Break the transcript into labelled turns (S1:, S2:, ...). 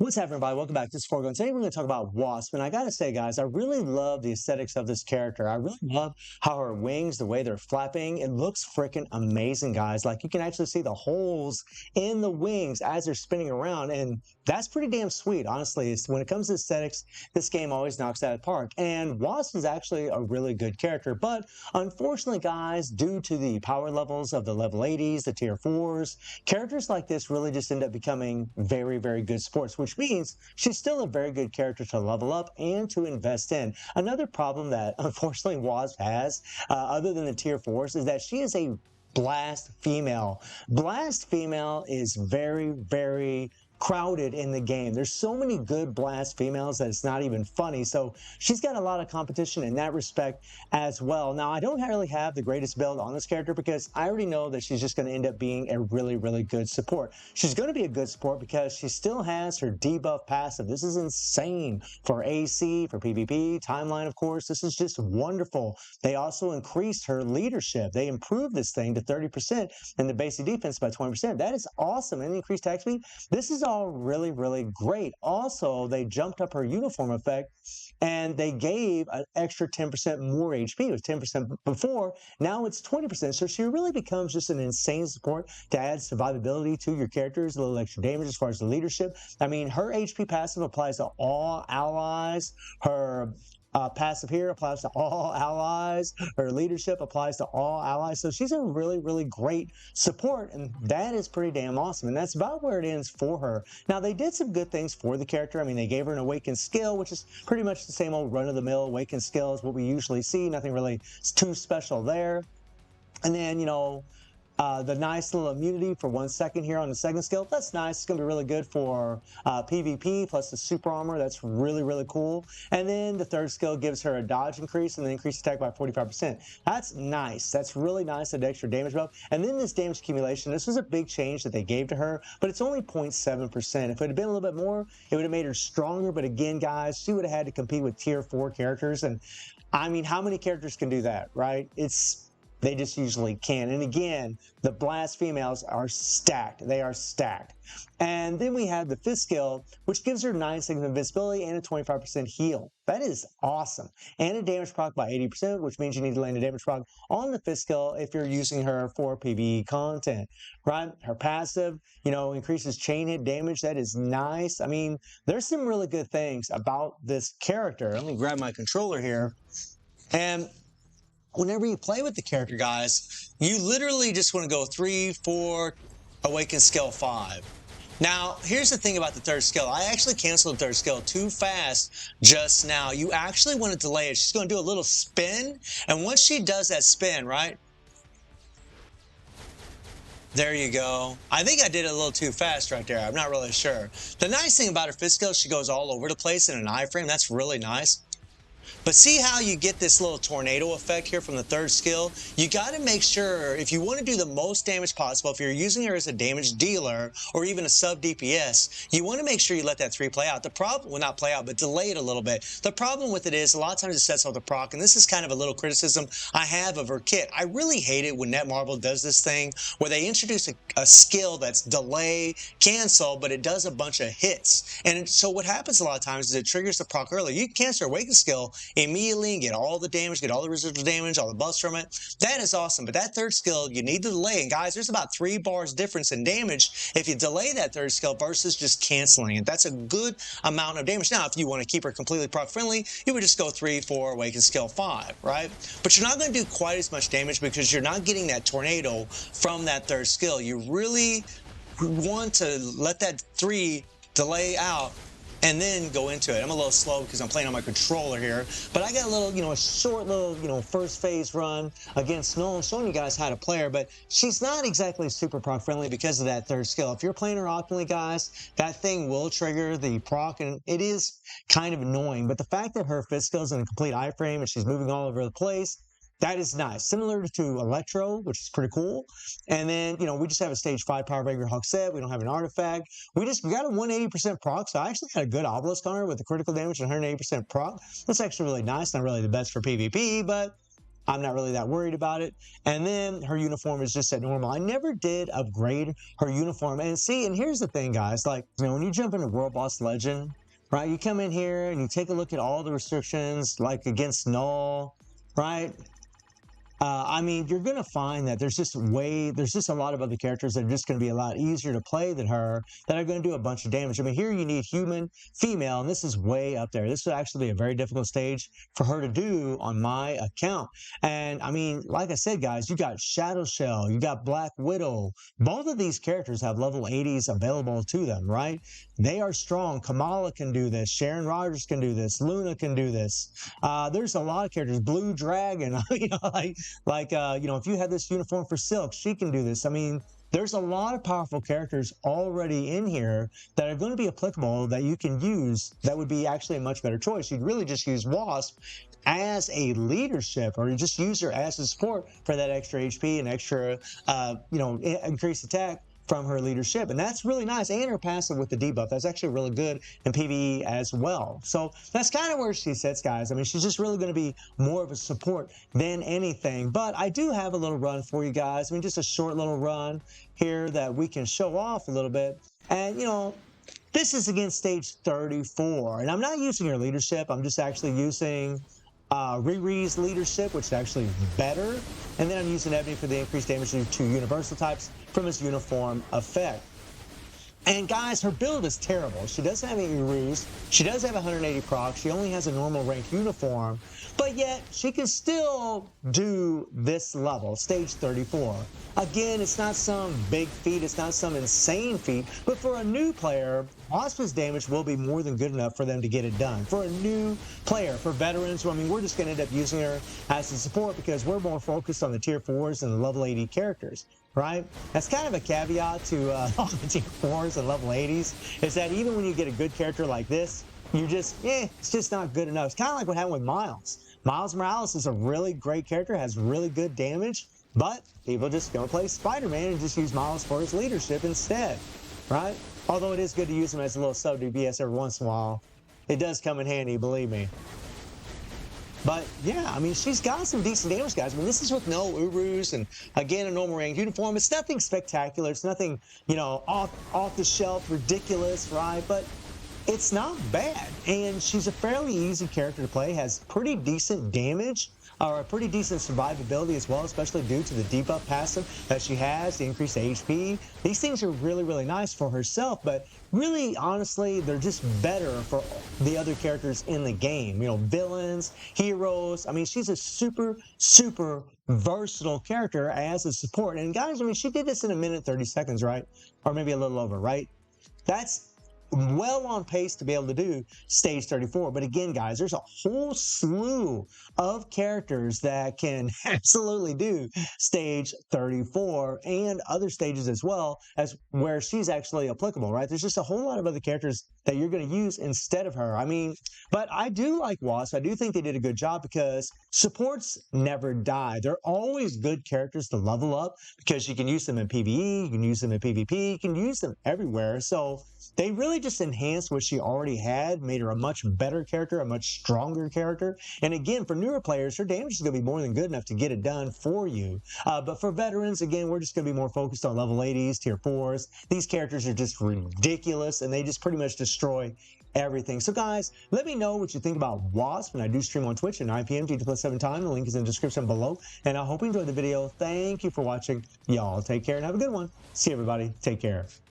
S1: What's happening, everybody? Welcome back to this Forgo. Today we're going to talk about Wasp. And I got to say, guys, I really love the aesthetics of this character. I really love how her wings, the way they're flapping, it looks freaking amazing, guys. Like you can actually see the holes in the wings as they're spinning around. And that's pretty damn sweet, honestly. When it comes to aesthetics, this game always knocks it out of the park. And Wasp is actually a really good character. But unfortunately, guys, due to the power levels of the level 80s, the tier 4s, characters like this really just end up becoming very, very good sports, which means she's still a very good character to level up and to invest in. Another problem that unfortunately Wasp has, other than the tier 4s, is that she is a blast female. Blast female is very, very crowded in the game. There's so many good blast females that it's not even funny. So she's got a lot of competition in that respect as well. Now, I don't really have the greatest build on this character because I already know that she's just going to end up being a really, really good support. She's going to be a good support because she still has her debuff passive. This is insane for AC, for PvP, timeline, of course. This is just wonderful. They also increased her leadership. They improved this thing to 30% and the basic defense by 20%. That is awesome. And increased attack speed. This is all really, really great. Also, they jumped up her uniform effect and they gave an extra 10% more HP. It was 10% before, now it's 20%. So she really becomes just an insane support to add survivability to your characters, a little extra damage as far as the leadership. I mean, her HP passive applies to all allies. Her passive here applies to all allies. Her leadership applies to all allies. So she's a really, really great support, and that is pretty damn awesome. And that's about where it ends for her. Now, they did some good things for the character. I mean, they gave her an awakened skill, which is pretty much the same old run-of-the-mill awakened skill as what we usually see. Nothing really too special there. And then, the nice little immunity for 1 second here on the second skill. That's nice. It's going to be really good for PvP plus the super armor. That's really, really cool. And then the third skill gives her a dodge increase and then increased attack by 45%. That's nice. That's really nice, that extra damage buff. And then this damage accumulation. This was a big change that they gave to her, but it's only 0.7%. If it had been a little bit more, it would have made her stronger. But again, guys, she would have had to compete with tier 4 characters. And I mean, how many characters can do that, right? They just usually can. And again, the blast females are stacked. They are stacked. And then we have the fifth skill, which gives her 9 seconds of invincibility and a 25% heal. That is awesome. And a damage proc by 80%, which means you need to land a damage proc on the fifth skill if you're using her for PvE content, right? Her passive, increases chain hit damage. That is nice. I mean, there's some really good things about this character. Let me grab my controller here. And whenever you play with the character, guys, you literally just want to go 3, 4, awaken skill 5. Now, here's the thing about the third skill. I actually canceled the third skill too fast just now. You actually want to delay it. She's going to do a little spin, and once she does that spin, right? There you go. I think I did it a little too fast right there. I'm not really sure. The nice thing about her fifth skill, she goes all over the place in an iframe. That's really nice. But see how you get this little tornado effect here from the third skill? You got to make sure, if you want to do the most damage possible, if you're using her as a damage dealer or even a sub DPS, you want to make sure you let that 3 play out. The problem, well, not play out, but delay it a little bit. The problem with it is a lot of times it sets off the proc, and this is kind of a little criticism I have of her kit. I really hate it when Netmarble does this thing where they introduce a skill that's delay, cancel, but it does a bunch of hits. And so what happens a lot of times is it triggers the proc early. You can cancel her awaken skill immediately and get all the damage, get all the residual damage, all the buffs from it. That is awesome. But that third skill, you need to delay. And guys, there's about 3 bars difference in damage if you delay that third skill versus just canceling it. That's a good amount of damage. Now, if you want to keep her completely proc friendly, you would just go 3, 4, awaken skill 5, right? But you're not going to do quite as much damage because you're not getting that tornado from that third skill. You really want to let that 3 delay out and then go into it. I'm a little slow because I'm playing on my controller here, but I got a little, a short little, first phase run against Snow. I'm showing you guys how to play her, but she's not exactly super proc friendly because of that third skill. If you're playing her optimally, guys, that thing will trigger the proc, and it is kind of annoying. But the fact that her fifth skill is in a complete iframe and she's moving all over the place, that is nice. Similar to Electro, which is pretty cool. And then, we just have a stage 5 Power Breaker Hawk set. We don't have an artifact. We got a 180% proc, so I actually got a good obelisk on her with the critical damage and 180% proc. That's actually really nice. Not really the best for PvP, but I'm not really that worried about it. And then her uniform is just at normal. I never did upgrade her uniform. And see, and here's the thing, guys, like, you know, when you jump into World Boss Legend, right, you come in here and you take a look at all the restrictions, like against Null, right? I mean, you're going to find that there's just a lot of other characters that are just going to be a lot easier to play than her that are going to do a bunch of damage. I mean, here you need human, female, and this is way up there. This would actually be a very difficult stage for her to do on my account. And I mean, like I said, guys, you got Shadow Shell, you got Black Widow. Both of these characters have level 80s available to them, right? They are strong. Kamala can do this. Sharon Rogers can do this. Luna can do this. There's a lot of characters. Blue Dragon, you know, you know, if you had this uniform for Silk, she can do this. I mean, there's a lot of powerful characters already in here that are going to be applicable that you can use that would be actually a much better choice. You'd really just use Wasp as a leadership, or you just use her as a support for that extra HP and extra, you know, increased attack from her leadership. And that's really nice. And her passive with the debuff, that's actually really good in PvE as well. So that's kind of where she sits, guys. I mean, she's just really going to be more of a support than anything. But I do have a little run for you guys. I mean, just a short little run here that we can show off a little bit. And, you know, this is against stage 34. And I'm not using her leadership. I'm just actually using Riri's leadership, which is actually better. And then I'm using Ebony for the increased damage to universal types from his uniform effect. And guys, her build is terrible. She doesn't have any Urus. She does have 180 proc. She only has a normal rank uniform, but yet she can still do this level, stage 34. Again, it's not some big feat. It's not some insane feat, but for a new player, Wasp's damage will be more than good enough for them to get it done. For a new player, for veterans, well, I mean, we're just going to end up using her as a support because we're more focused on the tier 4s and the level 80 characters. Right? That's kind of a caveat to all the tier 4s and level 80s, is that even when you get a good character like this, you just, it's just not good enough. It's kind of like what happened with Miles. Miles Morales is a really great character, has really good damage, but people just go play Spider-Man and just use Miles for his leadership instead, right? Although it is good to use him as a little sub DPS every once in a while. It does come in handy, believe me. But yeah, I mean, she's got some decent damage, guys. I mean, this is with no Urus and, again, a normal rank uniform. It's nothing spectacular. It's nothing, you know, off the shelf, ridiculous, right? But it's not bad. And she's a fairly easy character to play, has pretty decent damage, or a pretty decent survivability as well, especially due to the debuff passive that she has, the increased HP. These things are really, really nice for herself, but really, honestly, they're just better for the other characters in the game. You know, villains, heroes. I mean, she's a super, super versatile character as a support. And guys, I mean, she did this in 1 minute 30 seconds, right? Or maybe a little over, right? That's well on pace to be able to do stage 34. But again, guys, there's a whole slew of characters that can absolutely do stage 34 and other stages as well, as where she's actually applicable, right? There's just a whole lot of other characters that you're going to use instead of her. I mean, but I do like Wasp. I do think they did a good job because supports never die. They're always good characters to level up because you can use them in PvE, you can use them in PvP, you can use them everywhere. So they really just enhanced what she already had, made her a much better character, a much stronger character. And again, for newer players, her damage is going to be more than good enough to get it done for you. But for veterans, again, we're just going to be more focused on level 80s, tier 4s. These characters are just ridiculous, and they just pretty much destroy everything. So guys, let me know what you think about Wasp when I do stream on Twitch at 9 p.m. GT+7 time. The link is in the description below. And I hope you enjoyed the video. Thank you for watching. Y'all take care and have a good one. See you, everybody. Take care.